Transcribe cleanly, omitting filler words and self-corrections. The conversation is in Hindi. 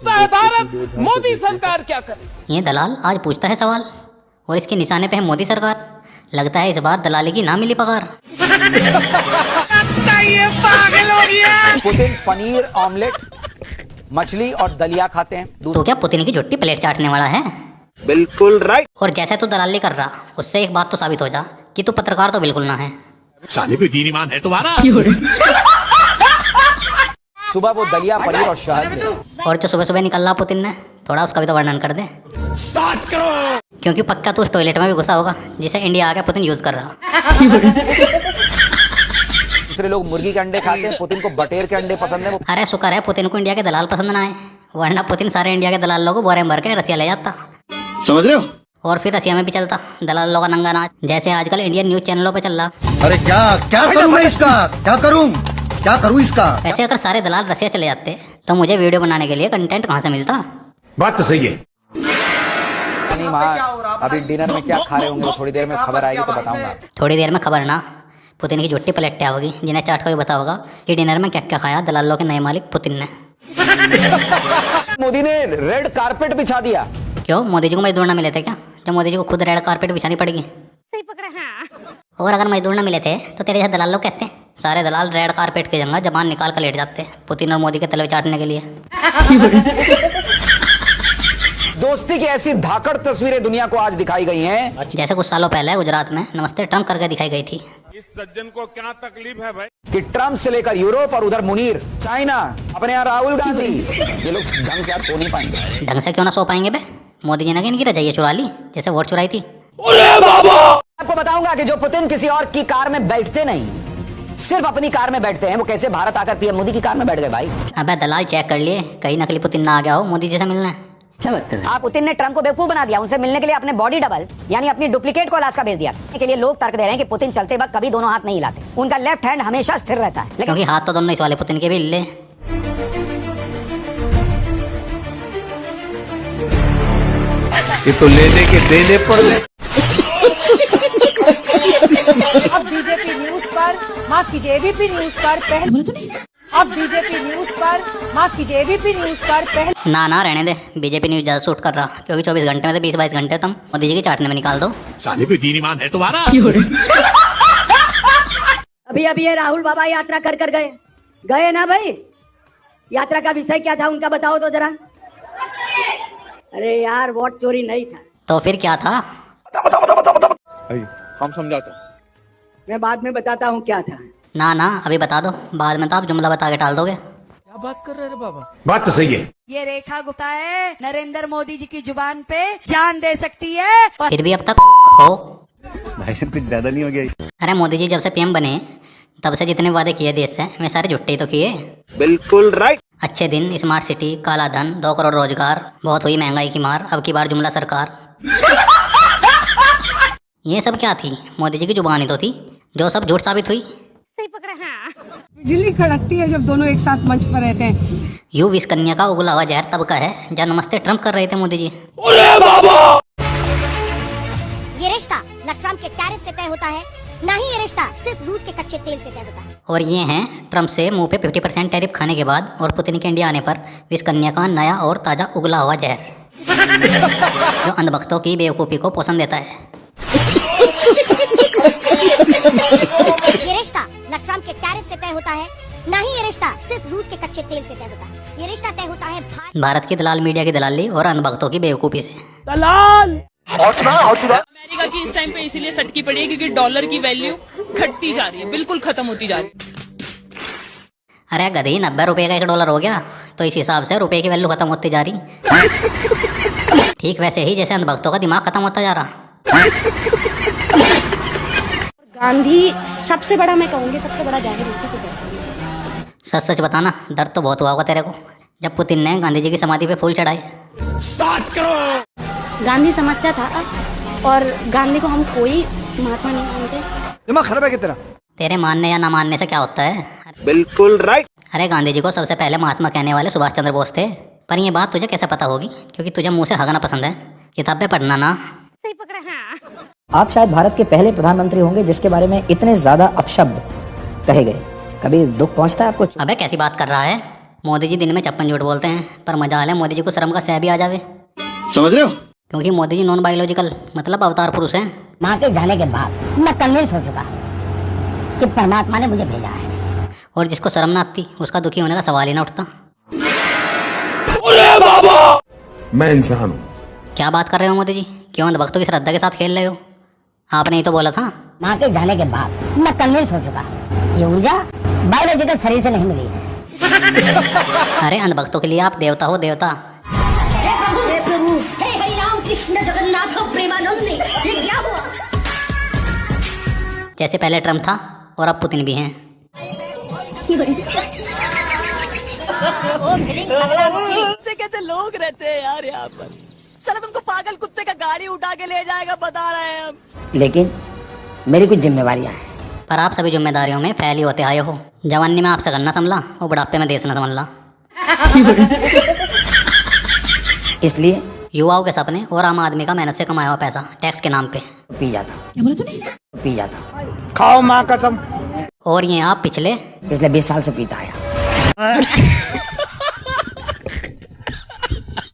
भारत मोदी सरकार क्या करे। ये दलाल आज पूछता है सवाल और इसके निशाने पे है मोदी सरकार। लगता है इस बार दलाली की ना मिली पगार। पुतिन पनीर ऑमलेट मछली और दलिया खाते हैं। तो क्या पुतिन की झुट्टी प्लेट चाटने वाला है? बिल्कुल राइट। और जैसे तू दलाली कर रहा उससे एक बात तो साबित हो जा कि तू पत्रकार तो बिल्कुल ना है। साले कोई दीन ईमान है तुम्हारा। सुबह वो दलिया पनीर और शहद ले। और जो सुबह सुबह निकल रहा पुतिन ने, थोड़ा उसका भी तो वर्णन कर दे। स्टार्ट करो। क्योंकि पक्का तू उस टॉयलेट में भी घुसा होगा जिसे इंडिया आके पुतिन यूज कर रहा। दूसरे लोग मुर्गी के अंडे खाते हैं, पुतिन को बटेर के अंडे पसंद है। अरे शुक्र है पुतिन को इंडिया के दलाल पसंद ना आए, वरना पुतिन सारे इंडिया के दलाल लोगों को बोरे में भर के रसिया ले जाता। समझ रहे हो? और फिर रसिया में भी चलता दलाल लोगों का नंगा नाच, जैसे आजकल इंडियन न्यूज चैनलों पे चल रहा। अरे क्या करूं मैं इसका, क्या करूं इसका। वैसे अगर सारे दलाल रसिया चले जाते तो मुझे वीडियो बनाने के लिए कंटेंट कहाँ से मिलता? बात तो सही है। अभी डिनर में क्या खा रहे होंगे, थोड़ी देर में खबर आएगी तो बताऊंगा। थोड़ी देर में खबर ना, पुतिन की झुट्टी पलटिया होगी जिन्हें चाट को भी बताओगा कि डिनर में क्या क्या खाया दलालों के नए मालिक पुतिन ने। मोदी ने रेड कारपेट बिछा दिया। क्यों, मोदी जी को मजदूर ना मिले थे क्या जो मोदी जी को खुद रेड कारपेट बिछानी पड़ेगी? सही पकड़ा। हाँ। और अगर मजदूर ना मिले थे तो तेरे जैसे दलाल लोग कहते हैं सारे दलाल रेड कारपेट की जगह जबान निकाल कर लेट जाते पुतिन और मोदी के तलवे चाटने के लिए। दोस्ती की ऐसी धाकड़ तस्वीरें दुनिया को आज दिखाई गई हैं, जैसे कुछ सालों पहले गुजरात में नमस्ते ट्रम्प करके दिखाई गई थी। इस सज्जन को क्या तकलीफ है भाई कि ट्रम्प से लेकर यूरोप और उधर मुनीर चाइना, अपने यहाँ राहुल गांधी, ये लोग ढंग से आज सो नहीं पाएंगे। ढंग से क्यों ना सो पाएंगे बे? मोदी जी ने इनकी रजाइयाँ चुरा ली जैसे वोट चुराई थी। आपको बताऊंगा कि जो पुतिन किसी और की कार में बैठते नहीं, सिर्फ अपनी कार में बैठते हैं, वो कैसे भारत आकर पीएम मोदी की कार में बैठ गए भाई। अबे दलाल चेक कर लिए कहीं नकली पुतिन ना आ गया हो मोदी जी से मिलने। क्या बात कर रहे हैं? आप पुतिन ने ट्रम्प को बेवकूफ बना दिया, उनसे मिलने के लिए अपने बॉडी डबल यानी अपनी डुप्लीकेट को अलास्का भेज दिया। के लिए लोग तर्क दे रहे हैं कि पुतिन चलते वक्त कभी दोनों हाथ नहीं हिलाते, उनका लेफ्ट हैंड हमेशा स्थिर रहता है। लेकिन क्योंकि हाथ तो दोनों इस वाले पुतिन के भी ले। ये तो लेने के देने पर ले। अब बीजेपी न्यूज पर, माफ कीजिए एबीपी न्यूज पर पहले, अब बीजेपी न्यूज पर, माफ कीजिए एबीपी न्यूज पर पहले। ना रहने दे, बीजेपी न्यूज ज्यादा शूट कर रहा क्योंकि 24 घंटे में से 20-22 घंटे तुम मोदी जी की चाटने में निकाल दो। साले कोई दीन ईमान है तुम्हारा। अभी ये राहुल बाबा यात्रा कर गए ना भाई। यात्रा का विषय क्या था उनका बताओ तो जरा। अरे यार वोट चोरी नहीं था। तो फिर क्या था? हम समझाते। मैं बाद में बताता हूँ क्या था। ना अभी बता दो, बाद में तो आप जुमला बता के टाल दोगे। क्या बात कर रहे हैं बाबा। बात तो सही है। ये रेखा गुप्ता है, नरेंद्र मोदी जी की जुबान पे जान दे सकती है। फिर भी अब तक हो भाई साहब कुछ ज्यादा नहीं हो गया? अरे मोदी जी जब से पीएम बने तब से जितने वादे किए देश से वे सारे झुट्टे ही तो किए। बिल्कुल राइट। अच्छे दिन, स्मार्ट सिटी, काला धन, 2 करोड़ रोजगार, बहुत हुई महंगाई की मार, अब की बार जुमला सरकार। ये सब क्या थी? मोदी जी की जुबान ही तो थी जो सब झूठ साबित हुई। सही पकड़ा। हाँ। बिजली कड़कती है जब दोनों एक साथ मंच पर रहते हैं। यू विश कन्या का उगला हुआ जहर तब का है जब नमस्ते ट्रम्प कर रहे थे मोदी जी। ये रिश्ता न ट्रम्प के टैरिफ से तय होता है, न ही ये रिश्ता सिर्फ रूस के कच्चे तेल से तय होता है। और ये हैं ट्रम्प से मुंह पे 50% टैरिफ खाने के बाद और पुतिन के इंडिया आने पर विश कन्या का नया और ताजा उगला हुआ जहर जो अंधभक्तों की बेवकूफ़ी को पोषण देता है। ये रिश्ता न ट्रम्प के टैरिफ से तय होता है, न ही ये रिश्ता सिर्फ रूस के कच्चे तेल से तय होता है। ये रिश्ता तय होता है भारत की दलाल मीडिया की दलाली और अंधभक्तों की बेवकूफ़ी से। दलाल अमेरिका की इस टाइम पे इसीलिए सटकी पड़ी है क्योंकि डॉलर की वैल्यू घटती जा रही है, बिल्कुल खत्म होती जा रही है। अरे गधी, 90 रुपये का $1 हो गया तो इस हिसाब से रुपए की वैल्यू खत्म होती जा रही। ठीक वैसे ही जैसे अंधभक्तों का दिमाग खत्म होता जा रहा। गांधी सबसे बड़ा, मैं कहूँगी सबसे बड़ा जाहिर इसी को कहते हैं। सच बताना, दर्द तो बहुत हुआ होगा तेरे को जब पुतिन ने गांधी जी की समाधि पे फूल चढ़ाए। स्टार्ट करो। गांधी समस्या था और गांधी को हम कोई महात्मा नहीं मानते। दिमाग खराब है कितना? तेरे मानने या ना मानने से क्या होता है? बिल्कुल राइट। अरे गांधी जी को सबसे पहले महात्मा कहने वाले सुभाष चंद्र बोस थे। पर ये बात तुझे कैसे पता होगी? क्योंकि तुझे मुंह से हगाना पसंद है, किताबें पढ़ना ना। सही पकड़ा। हाँ। आप शायद भारत के पहले प्रधानमंत्री होंगे जिसके बारे में इतने ज्यादा अपशब्द कहे गए। कभी दुख पहुंचता है आपको? अबे कैसी बात कर रहा है? मोदी जी दिन में 56 झूठ बोलते हैं, पर मजा है मोदी जी को शर्म का सह भी आ जावे। समझ रहे हो? क्योंकि मोदी जी नॉन बायोलॉजिकल मतलब अवतार पुरुष हैं। माँ के जाने के बाद मैं कन्विंस हो चुका कि परमात्मा ने मुझे भेजा है। और जिसको शर्म ना आती उसका दुखी होने का सवाल ही ना उठता। मैं इंसान हूँ। क्या बात कर रहे हो मोदी जी, क्यों अंधभक्तों की श्रद्धा के साथ खेल रहे हो? आपने ही तो बोला था। माँ के जाने के बाद मैं कन्विंस हो चुका ये ऊर्जा बायोलॉजिकल शरीर से नहीं मिली है। अरे अंधभक्तों के लिए आप देवता हो, देवता। हे हरि राम कृष्ण जगन्नाथ प्रेमानंद, ये क्या हुआ? जैसे पहले ट्रम्प था और अब पुतिन भी हैं। कैसे लोग रहते हैं यार यहाँ पर। चलो तुमको पागल कुत्ते का गाड़ी उठा के ले जाएगा, बता रहे हैं हम। लेकिन मेरी कुछ जिम्मेवारियां हैं। पर आप सभी जिम्मेदारियों में फैली होते आए हो। जवानी में आपसे करना संभला और बुढ़ापे में देश न संभला। इसलिए युवाओं के सपने और आम आदमी का मेहनत से कमाया हुआ पैसा टैक्स के नाम पे पी जाता। क्या बोला तूने? पी जाता। खाओ माँ कसम। और ये आप पिछले 20 साल से पीता आया।